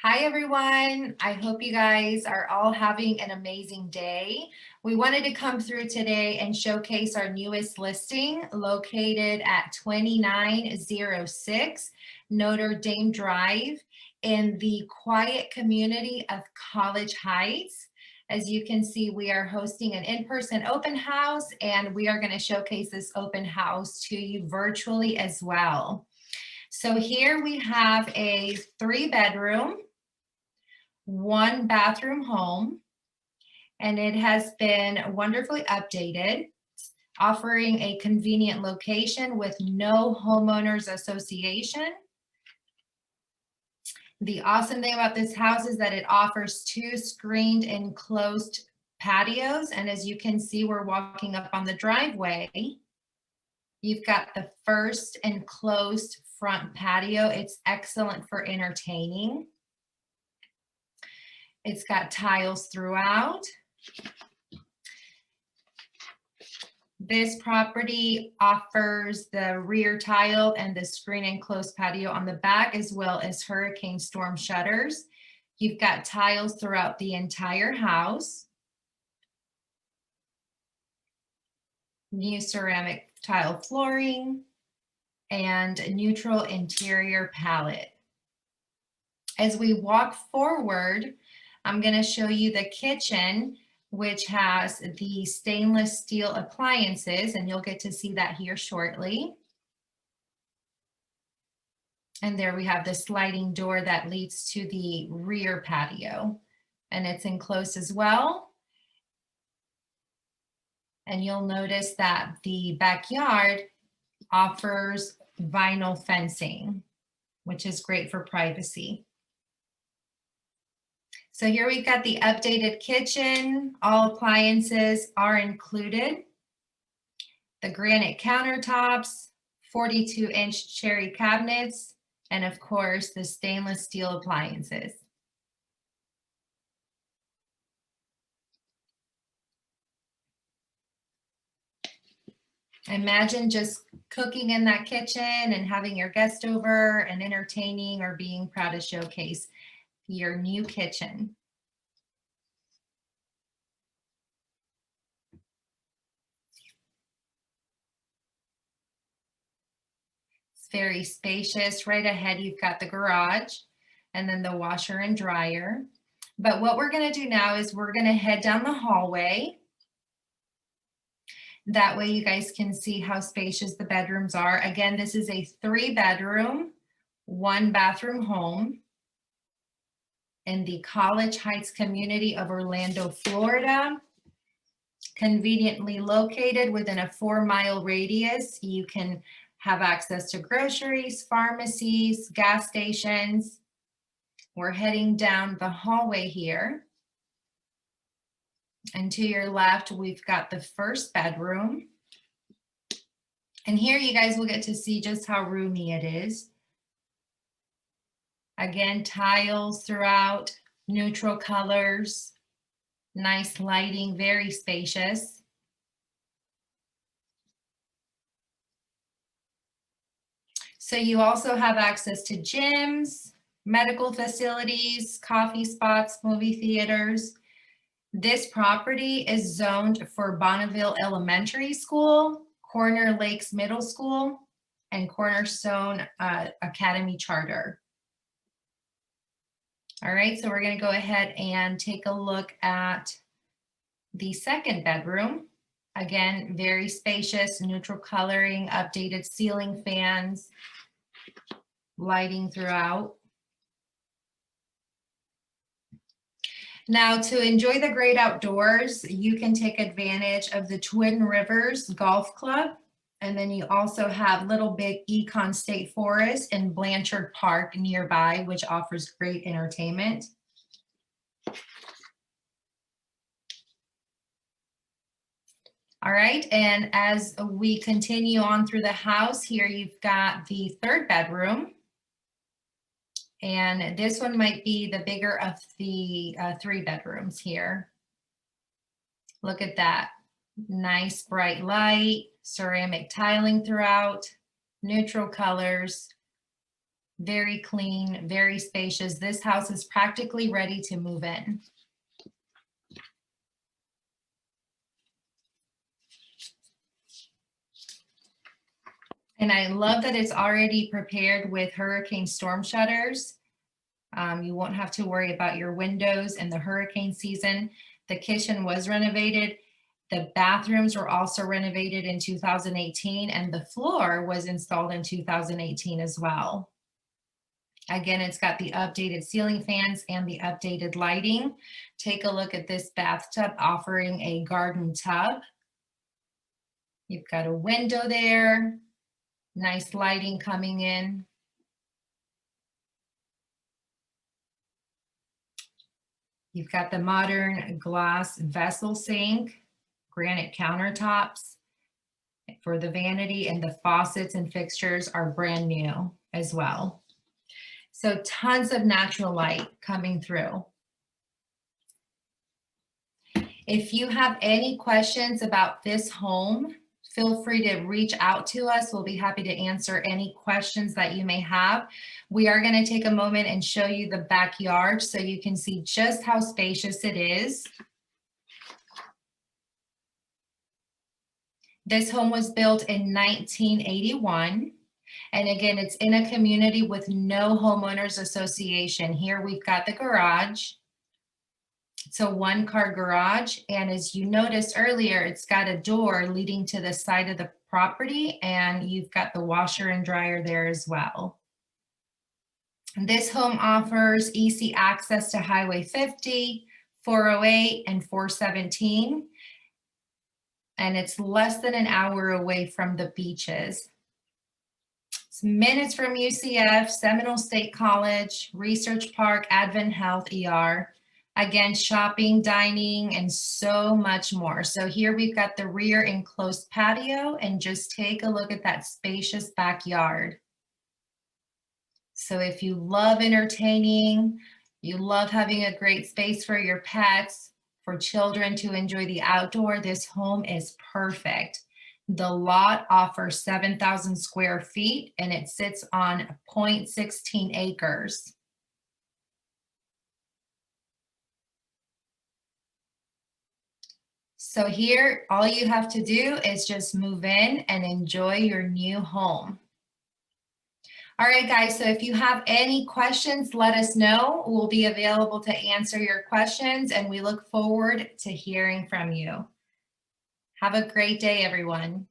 Hi, everyone. I hope you guys are all having an amazing day. We wanted to come through today and showcase our newest listing located at 2906 Notre Dame Drive in the quiet community of College Heights. As you can see, we are hosting an in-person open house, and we are going to showcase this open house to you virtually as well. So here we have a 3-bedroom, 1-bathroom home, and it has been wonderfully updated, offering a convenient location with no homeowners association. The awesome thing about this house is that it offers 2 screened enclosed patios, and as you can see, we're walking up on the driveway. You've got the first enclosed front patio. It's excellent for entertaining. It's got tiles throughout. This property offers the rear tile and the screen enclosed patio on the back, as well as hurricane storm shutters. You've got tiles throughout the entire house. New ceramic tile flooring and neutral interior palette. As we walk forward, I'm going to show you the kitchen, which has the stainless steel appliances, and you'll get to see that here shortly. And there we have the sliding door that leads to the rear patio, and it's enclosed as well. And you'll notice that the backyard offers vinyl fencing, which is great for privacy. So here we've got the updated kitchen. All appliances are included. The granite countertops, 42-inch cherry cabinets, and of course the stainless steel appliances. Imagine just cooking in that kitchen and having your guest over and entertaining, or being proud to showcase your new kitchen. It's very spacious. Right ahead, you've got the garage and then the washer and dryer. But what we're going to do now is we're going to head down the hallway. That way you guys can see how spacious the bedrooms are. Again, this is a 3-bedroom, 1-bathroom home in the College Heights community of Orlando, Florida. Conveniently located within a 4-mile radius. You can have access to groceries, pharmacies, gas stations. We're heading down the hallway here. And to your left, we've got the 1st bedroom. And here you guys will get to see just how roomy it is. Again, tiles throughout, neutral colors, nice lighting, very spacious. So you also have access to gyms, medical facilities, coffee spots, movie theaters. This property is zoned for Bonneville Elementary School, Corner Lakes Middle School, and Cornerstone Academy Charter. All right, so we're going to go ahead and take a look at the 2nd bedroom. Again, very spacious, neutral coloring, updated ceiling fans, lighting throughout. Now, to enjoy the great outdoors, you can take advantage of the Twin Rivers Golf Club. And then you also have Little Big Econ State Forest and Blanchard Park nearby, which offers great entertainment. All right, and as we continue on through the house, here you've got the 3rd bedroom. And this one might be the bigger of the 3 bedrooms here. Look at that. Nice bright light, ceramic tiling throughout, neutral colors, Very clean, very spacious. This house is practically ready to move in. And I love that it's already prepared with hurricane storm shutters. You won't have to worry about your windows in the hurricane season. The kitchen was renovated. The bathrooms were also renovated in 2018, and the floor was installed in 2018 as well. Again, it's got the updated ceiling fans and the updated lighting. Take a look at this bathtub offering a garden tub. You've got a window there, nice lighting coming in. You've got the modern glass vessel sink, granite countertops for the vanity, and the faucets and fixtures are brand new as well. So tons of natural light coming through. If you have any questions about this home, feel free to reach out to us. We'll be happy to answer any questions that you may have. We are going to take a moment and show you the backyard so you can see just how spacious it is. This home was built in 1981. And again, it's in a community with no homeowners association. Here we've got the garage. It's a one-car garage, and as you noticed earlier, it's got a door leading to the side of the property, and you've got the washer and dryer there as well. This home offers easy access to Highway 50, 408, and 417, and it's less than an hour away from the beaches. It's minutes from UCF, Seminole State College, Research Park, Advent Health, ER. Again, shopping, dining, and so much more. So here we've got the rear enclosed patio, and just take a look at that spacious backyard. So if you love entertaining, you love having a great space for your pets, for children to enjoy the outdoor, this home is perfect. The lot offers 7,000 square feet, and it sits on 0.16 acres. So here, all you have to do is just move in and enjoy your new home. All right, guys, so if you have any questions, let us know. We'll be available to answer your questions, and we look forward to hearing from you. Have a great day, everyone.